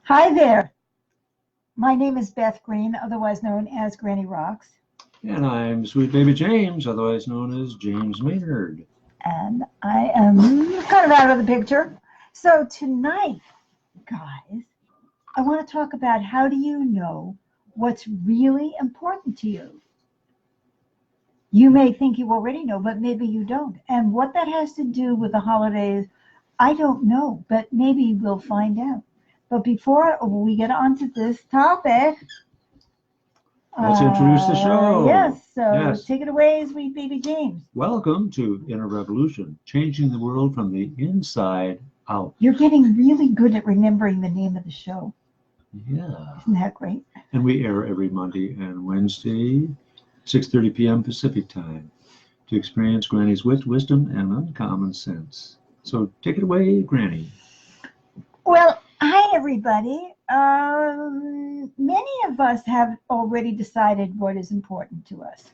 Hi there. My name is Beth Green, otherwise known as Granny Rocks, And I'm Sweet Baby James, otherwise known as James Maynard. and I am kind of out of the picture. So tonight, guys, I want to talk about how do you know what's really important to you? You may think you already know, but maybe you don't. And what that has to do with the holidays, I don't know, but maybe we'll find out. But before we get onto this topic, Let's introduce the show. yes, so Yes. take it away, Sweet Baby James. Welcome to Inner Revolution, changing the world from the inside out. You're getting really good at remembering the name of the show. Yeah. Isn't that great? And we air every Monday and Wednesday, 6:30 p.m. Pacific time, to experience Granny's wit, wisdom, and uncommon sense. So take it away, Granny. Well, hi, everybody. Many of us have already decided what is important to us.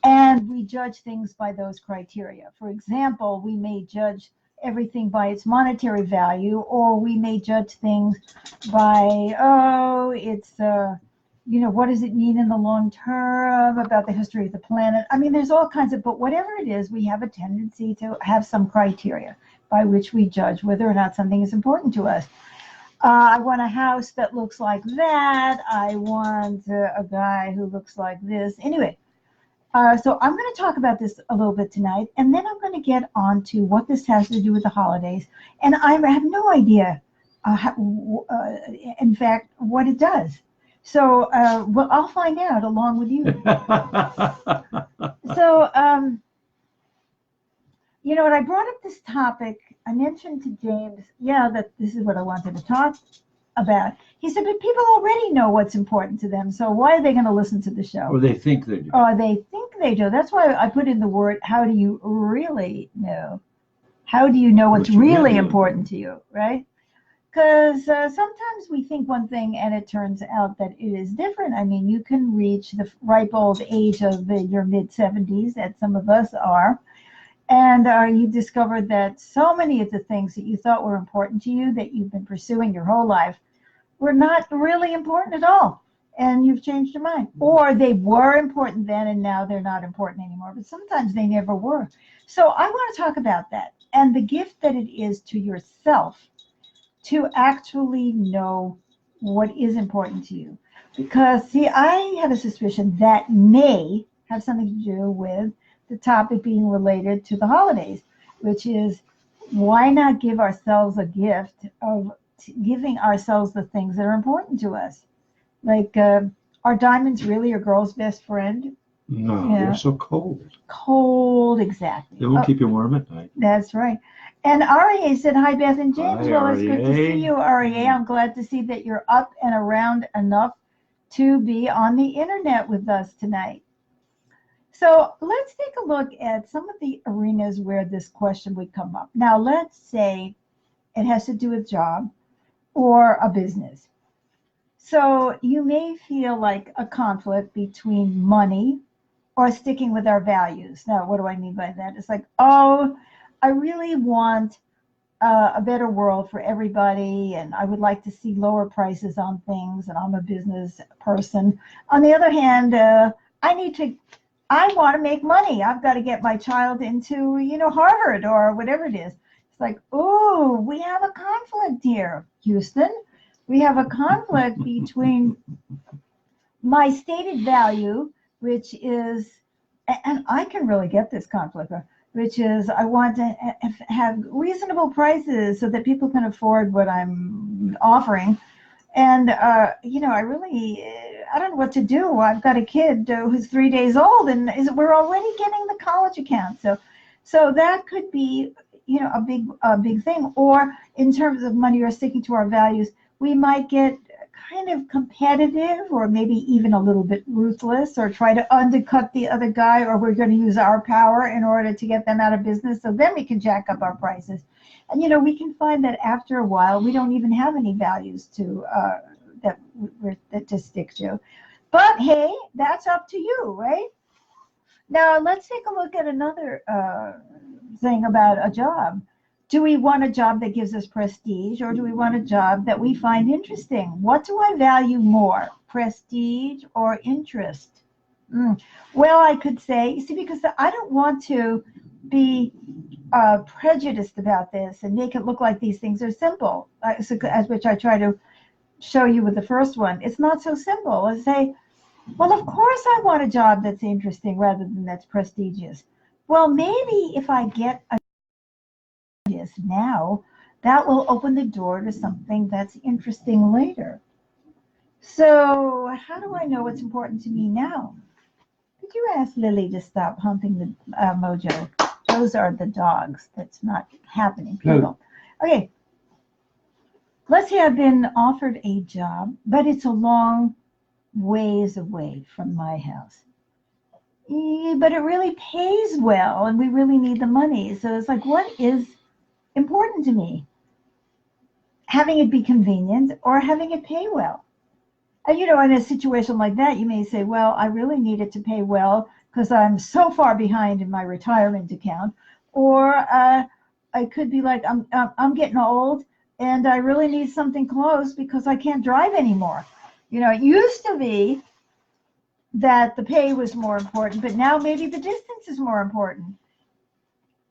And we judge things by those criteria. For example, we may judge everything by its monetary value, or we may judge things by, what does it mean in the long term about the history of the planet? I mean, there's all kinds of, but whatever it is, we have a tendency to have some criteria by which we judge whether or not something is important to us. I want a house that looks like that. I want a guy who looks like this. Anyway, so I'm going to talk about this a little bit tonight, and then I'm going to get on to what this has to do with the holidays. And I have no idea, in fact, what it does. So, well, I'll find out along with you. So, when I brought up this topic, I mentioned to James, that this is what I wanted to talk about. He said, but people already know what's important to them, so why are they going to listen to the show? Or they think they do. Or they think they do. That's why I put in the word, how do you really know? How do you know what's really important to you, right? Because sometimes we think one thing and it turns out that it is different. I mean, you can reach the ripe old age of your mid-70s, as some of us are, and you discover that so many of the things that you thought were important to you that you've been pursuing your whole life were not really important at all. And you've changed your mind. Or they were important then and now they're not important anymore. But sometimes they never were. So I want to talk about that and the gift that it is to yourself to actually know what is important to you. Because, see, I have a suspicion that may have something to do with the topic being related to the holidays, which is why not give ourselves a gift of giving ourselves the things that are important to us? Like, are diamonds really your girl's best friend? No, Yeah. they're so cold. Cold, exactly. They won't keep you warm at night. That's right. And REA said, hi, Beth and James. Hi, well, it's good to REA. see you, REA. I'm glad to see that you're up and around enough to be on the internet with us tonight. So let's take a look at some of the arenas where this question would come up. Now, let's say it has to do with job or a business. So you may feel like a conflict between money or sticking with our values. Now, what do I mean by that? It's like, oh, I really want a better world for everybody, and I would like to see lower prices on things, and I'm a business person. On the other hand, I want to make money. I've got to get my child into, Harvard or whatever it is. It's like, oh, we have a conflict here, Houston. We have a conflict between my stated value, which is, and I can really get this conflict, which is I want to have reasonable prices so that people can afford what I'm offering. And, I don't know what to do. I've got a kid who's 3 days old, and we're already getting the college account. So that could be, a big thing. Or in terms of money or sticking to our values, we might get kind of competitive or maybe even a little bit ruthless or try to undercut the other guy, or we're going to use our power in order to get them out of business. So then we can jack up our prices. And, we can find that after a while, we don't even have any values to stick to. But hey, that's up to you, right? Now, let's take a look at another thing about a job. Do we want a job that gives us prestige, or do we want a job that we find interesting? What do I value more, prestige or interest? Well, I could say, you see, because I don't want to be prejudiced about this and make it look like these things are simple, as which I try to show you with the first one. It's not so simple. I say, well, of course I want a job that's interesting rather than that's prestigious. Well, maybe if I get a now, that will open the door to something that's interesting later. So how do I know what's important to me now? Could you ask Lily to stop humping the mojo? Those are the dogs. That's not happening, people. Okay. Let's say I've been offered a job, but it's a long ways away from my house. But it really pays well, and we really need the money. So it's like, what is important to me? Having it be convenient or having it pay well? And in a situation like that, you may say, well, I really need it to pay well because I'm so far behind in my retirement account. Or I could be like, I'm getting old and I really need something close because I can't drive anymore. It used to be that the pay was more important, but now maybe the distance is more important.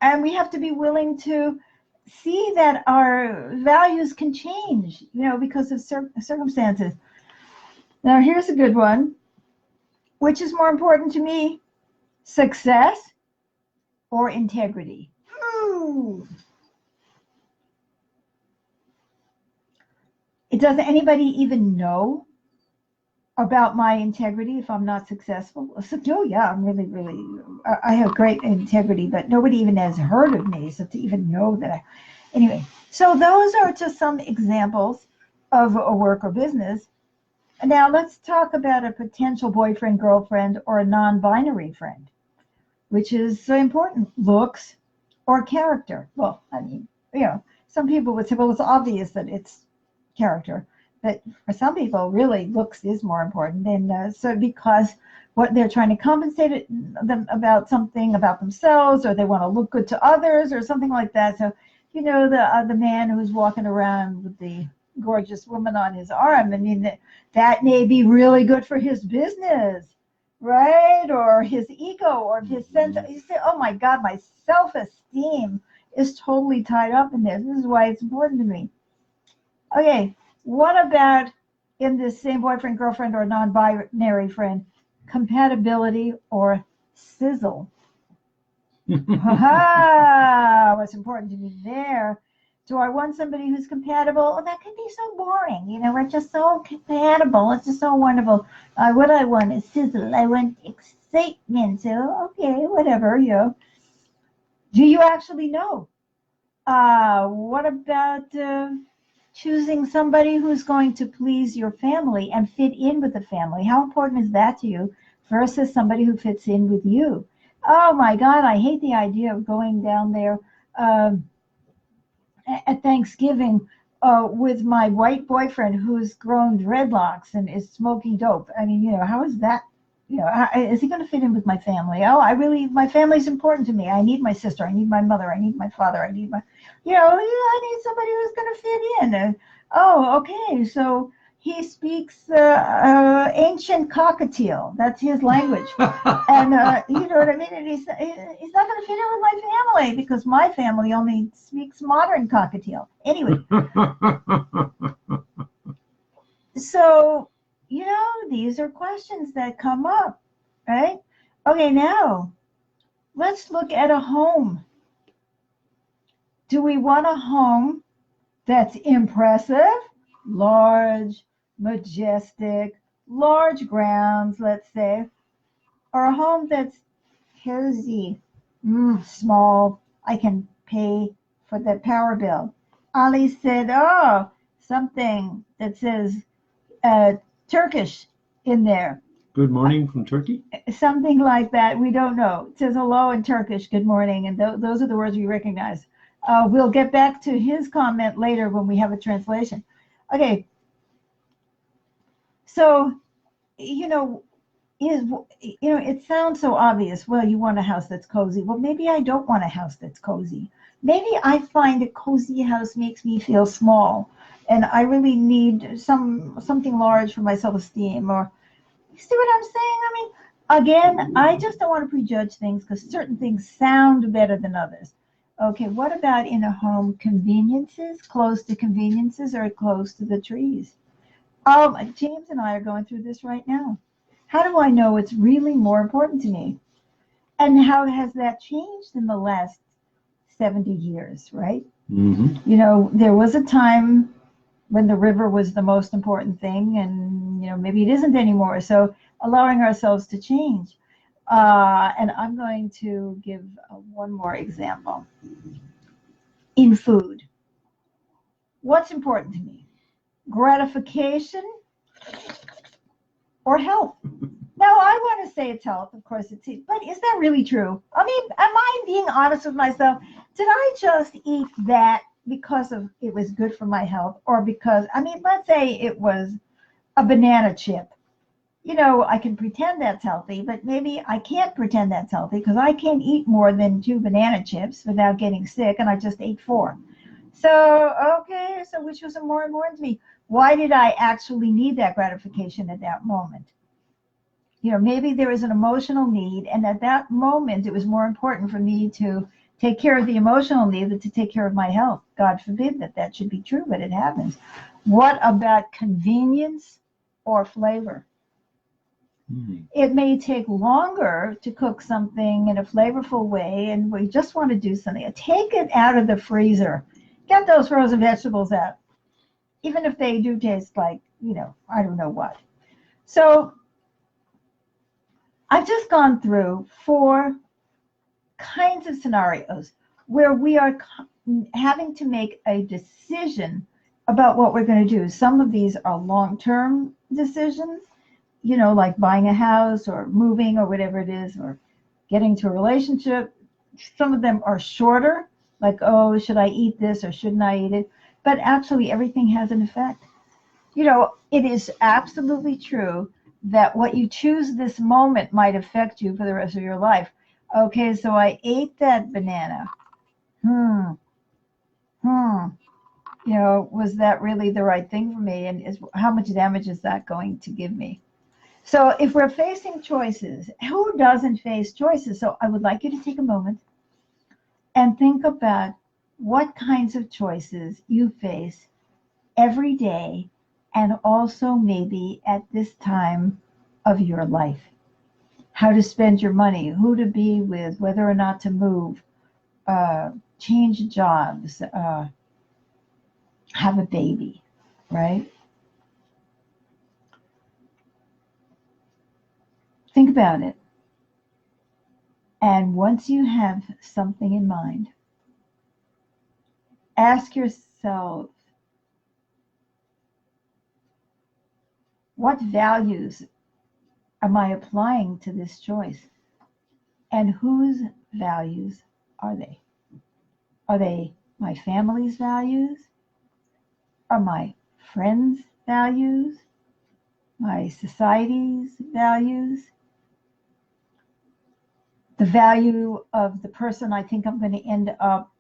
And we have to be willing to see that our values can change, because of circumstances. Now, here's a good one. Which is more important to me, success or integrity? Does anybody even know about my integrity if I'm not successful? So, oh yeah, I'm really, I have great integrity, but nobody even has heard of me. So to even know that anyway, so those are just some examples of a work or business. Now let's talk about a potential boyfriend, girlfriend, or a non-binary friend, which is so important, looks or character. Well, I mean, some people would say, well, it's obvious that it's character. But for some people, really, looks is more important. And so because what they're trying to compensate them about something about themselves, or they want to look good to others, or something like that. So, the man who's walking around with the gorgeous woman on his arm, I mean, that may be really good for his business, right? Or his ego, or his sense. You say, oh my God, my self-esteem is totally tied up in this. This is why it's important to me. Okay. What about in this same boyfriend, girlfriend, or non-binary friend, compatibility or sizzle? What's important to me there? Do I want somebody who's compatible? Oh, that can be so boring. We're just so compatible. It's just so wonderful. What I want is sizzle. I want excitement. So, okay, whatever, Do you actually know? What about choosing somebody who's going to please your family and fit in with the family? How important is that to you versus somebody who fits in with you? Oh my God, I hate the idea of going down there at Thanksgiving with my white boyfriend who's grown dreadlocks and is smoking dope. I mean, how is that? Is he going to fit in with my family? Oh, my family's important to me. I need my sister. I need my mother. I need my father. I need I need somebody who's going to fit in. Okay. So he speaks ancient cockatiel. That's his language. And you know what I mean? And he's not going to fit in with my family because my family only speaks modern cockatiel. Anyway. So, these are questions that come up, right? Okay, now let's look at a home. Do we want a home that's impressive, large, majestic, large grounds, let's say, or a home that's cozy, small, I can pay for the power bill? Ali said, oh, something that says Turkish in there. Good morning from Turkey? Something like that. We don't know. It says hello in Turkish, good morning, and those are the words we recognize. We'll get back to his comment later when we have a translation. Okay. So, it sounds so obvious. Well, you want a house that's cozy. Well, maybe I don't want a house that's cozy. Maybe I find a cozy house makes me feel small, and I really need something large for my self-esteem. Or you see what I'm saying? I mean, again, I just don't want to prejudge things because certain things sound better than others. Okay, what about in a home? Conveniences, close to conveniences, or close to the trees? James and I are going through this right now. How do I know it's really more important to me? And how has that changed in the last 70 years, right? Mm-hmm. You know, there was a time when the river was the most important thing, and, you know, maybe it isn't anymore. So allowing ourselves to change. And I'm going to give one more example. In food, what's important to me? Gratification or health? Now, I want to say it's health, of course it's, but is that really true? I mean, am I being honest with myself? Did I just eat that because of it was good for my health, or because, I mean, let's say it was a banana chip. You know, I can pretend that's healthy, but maybe I can't pretend that's healthy because I can't eat more than 2 banana chips without getting sick, and I just ate 4. So, okay, so which was more important to me? Why did I actually need that gratification at that moment? You know, maybe there was an emotional need, and at that moment it was more important for me to take care of the emotional need than to take care of my health. God forbid that that should be true, but it happens. What about convenience or flavor? Mm-hmm. It may take longer to cook something in a flavorful way, and we just want to do something. Take it out of the freezer. Get those frozen vegetables out, even if they do taste like, you know, I don't know what. So I've just gone through 4 kinds of scenarios where we are having to make a decision about what we're going to do. Some of these are long-term decisions, you know, like buying a house or moving or whatever it is, or getting to a relationship. Some of them are shorter, like, oh, should I eat this or shouldn't I eat it? But actually, everything has an effect. You know, it is absolutely true that what you choose this moment might affect you for the rest of your life. Okay, so I ate that banana. Hmm, hmm. You know, was that really the right thing for me? And how much damage is that going to give me? So if we're facing choices, who doesn't face choices? So I would like you to take a moment and think about what kinds of choices you face every day, and also maybe at this time of your life. How to spend your money, who to be with, whether or not to move, change jobs, have a baby, right? Think about it. And once you have something in mind, ask yourself, what values am I applying to this choice? And whose values are they? Are they my family's values? Are my friends' values? My society's values? The value of the person I think I'm going to end up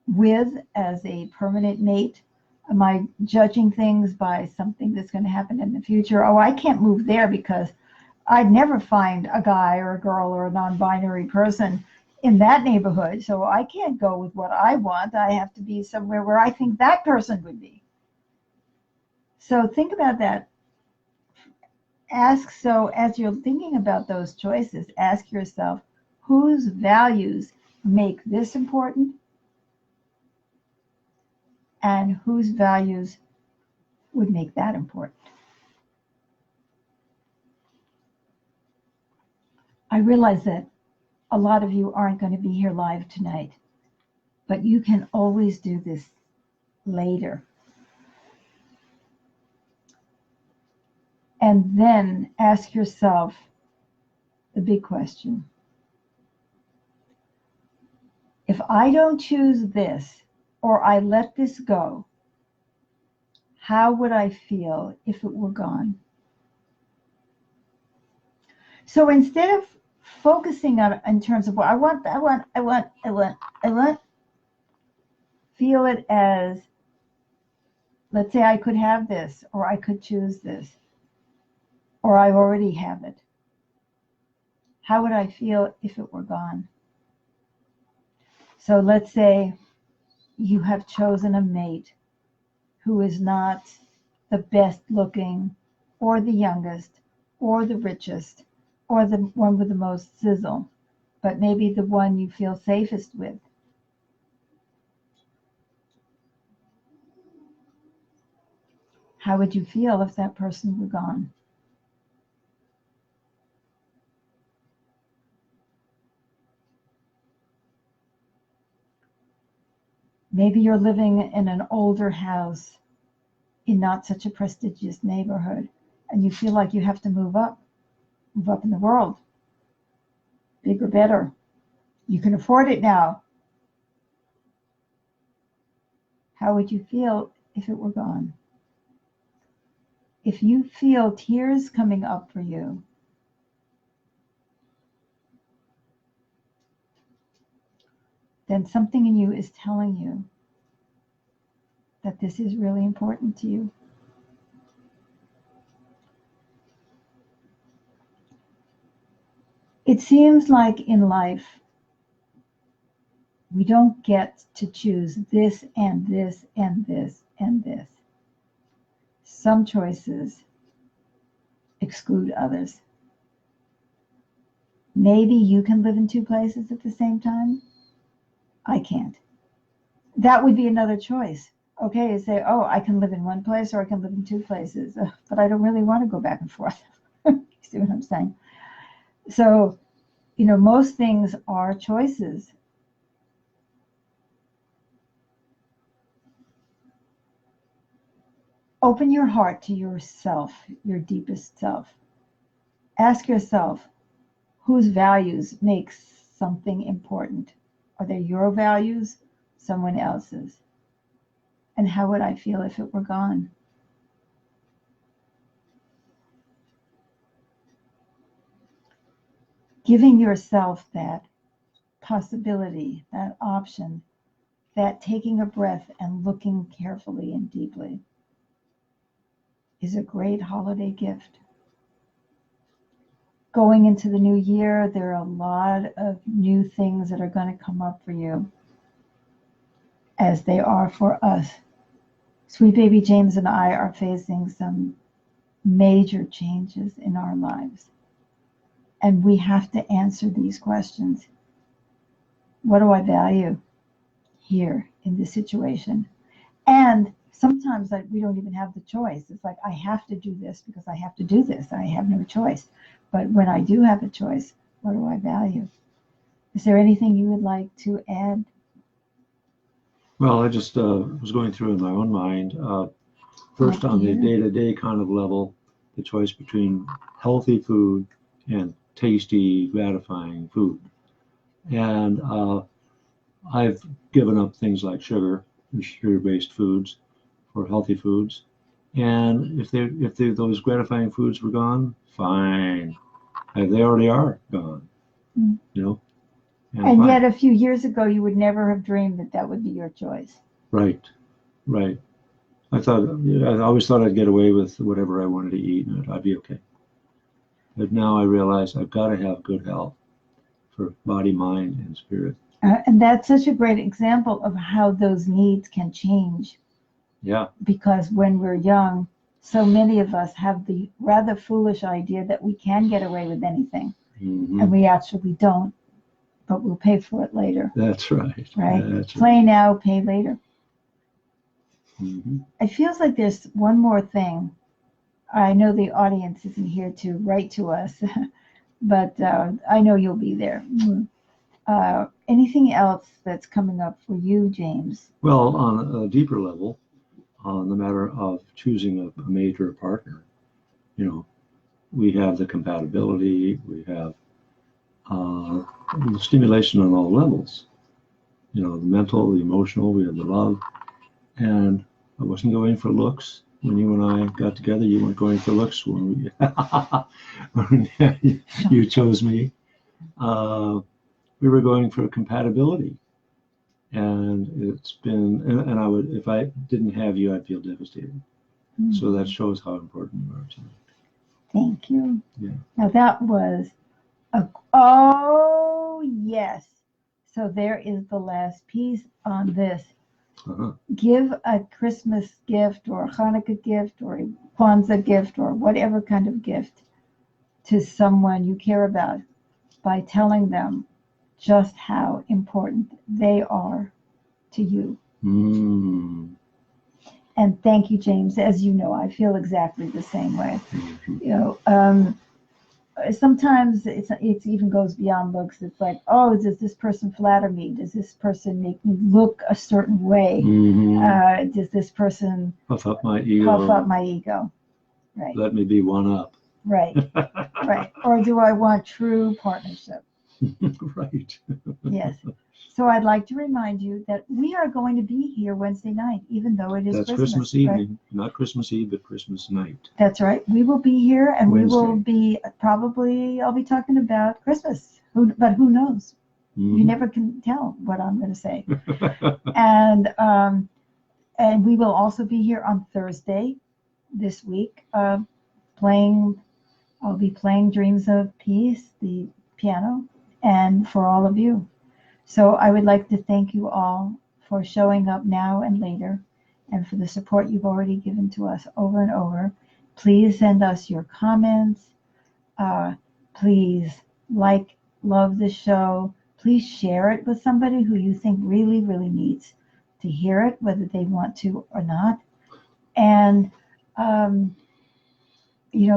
with as a permanent mate? Am I judging things by something that's going to happen in the future? Oh, I can't move there because I'd never find a guy or a girl or a non-binary person in that neighborhood. So I can't go with what I want. I have to be somewhere where I think that person would be. So think about that. So as you're thinking about those choices, ask yourself, whose values make this important, and whose values would make that important? I realize that a lot of you aren't going to be here live tonight, but you can always do this later. And then ask yourself the big question. If I don't choose this, or I let this go, how would I feel if it were gone? So instead of focusing on in terms of what I want, feel it as, let's say I could have this, or I could choose this, or I already have it. How would I feel if it were gone? So let's say you have chosen a mate who is not the best looking, or the youngest, or the richest, or the one with the most sizzle, but maybe the one you feel safest with. How would you feel if that person were gone? Maybe you're living in an older house in not such a prestigious neighborhood, and you feel like you have to move up in the world. Bigger, better. You can afford it now. How would you feel if it were gone? If you feel tears coming up for you, then something in you is telling you that this is really important to you. It seems like in life, we don't get to choose this and this and this and this. Some choices exclude others. Maybe you can live in two places at the same time. I can't. That would be another choice. Okay, you say, oh, I can live in one place or I can live in two places, but I don't really want to go back and forth. You see what I'm saying? So, most things are choices. Open your heart to yourself, your deepest self. Ask yourself, whose values make something important? Are they your values, someone else's? And how would I feel if it were gone? Giving yourself that possibility, that option, that taking a breath and looking carefully and deeply is a great holiday gift. Going into the new year, there are a lot of new things that are going to come up for you, as they are for us. Sweet baby James and I are facing some major changes in our lives, and we have to answer these questions. What do I value here in this situation? And sometimes we don't even have the choice. It's like, I have to do this because I have to do this. I have no choice. But when I do have a choice, what do I value? Is there anything you would like to add? Well, I just was going through in my own mind, first on the day-to-day kind of level, the choice between healthy food and tasty, gratifying food. And I've given up things like sugar-based foods for healthy foods. And if those gratifying foods were gone, fine. They already are gone, And yet a few years ago, you would never have dreamed that that would be your choice. Right. I always thought I'd get away with whatever I wanted to eat and I'd be okay. But now I realize I've got to have good health for body, mind, and spirit. And that's such a great example of how those needs can change. Yeah. Because when we're young, so many of us have the rather foolish idea that we can get away with anything. Mm-hmm. And we actually don't, but we'll pay for it later. That's right. Right? That's Play right. now, pay later. Mm-hmm. It feels like there's one more thing. I know the audience isn't here to write to us, but I know you'll be there. Anything else that's coming up for you, James? Well, on a deeper level, on the matter of choosing a mate or a partner, we have the compatibility, we have stimulation on all levels. The mental, the emotional, we have the love. And I wasn't going for looks. When you and I got together, you weren't going for looks when you chose me. We were going for compatibility. And it's been, and I would, if I didn't have you, I'd feel devastated. So that shows how important you are to me. Thank you. Yeah. Now that was oh yes. So there is the last piece on this. Uh-huh. Give a Christmas gift or a Hanukkah gift or a Kwanzaa gift or whatever kind of gift to someone you care about by telling them just how important they are to you. Mm. And thank you, James. As you know, I feel exactly the same way. You know, sometimes it even goes beyond looks. It's like, oh, does this person flatter me? Does this person make me look a certain way? Mm-hmm. Does this person puff up my ego? Puff up my ego. Right. Let me be one up. Right. Right. Or do I want true partnership? Right. Yes. So I'd like to remind you that we are going to be here Wednesday night, even though it is That's Christmas evening, right? Not Christmas Eve, but Christmas night. That's right. We will be here, and Wednesday. We will be probably. I'll be talking about Christmas. But who knows? Mm-hmm. You never can tell what I'm going to say. And we will also be here on Thursday this week, playing. I'll be playing Dreams of Peace, the piano, and for all of you. So I would like to thank you all for showing up now and later, and for the support you've already given to us over and over. Please send us your comments. Please love the show. Please share it with somebody who you think really, really needs to hear it, whether they want to or not. And,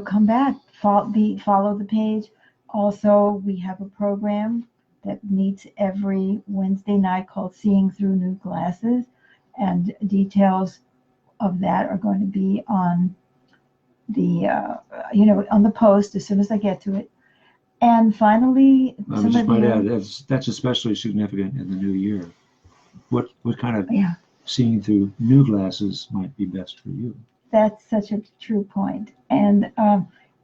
come back, follow the page. Also, we have a program that meets every Wednesday night called Seeing Through New Glasses, and details of that are going to be on the on the post as soon as I get to it. And finally, I just might add that's especially significant in the new year. What kind of seeing through new glasses might be best for you? That's such a true point. And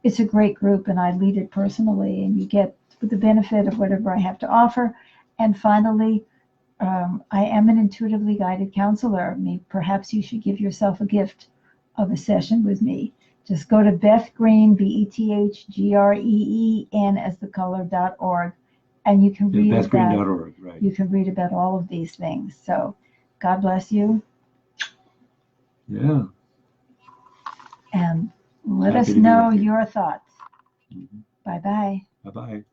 it's a great group, and I lead it personally, and you get the benefit of whatever I have to offer. And finally, I am an intuitively guided counselor. Perhaps you should give yourself a gift of a session with me. Just go to Beth Green, BethGreen as the color.org, and you can read BethGreen.org, right. You can read about all of these things. So God bless you. Yeah. And let us know your thoughts. Mm-hmm. Bye-bye. Bye-bye.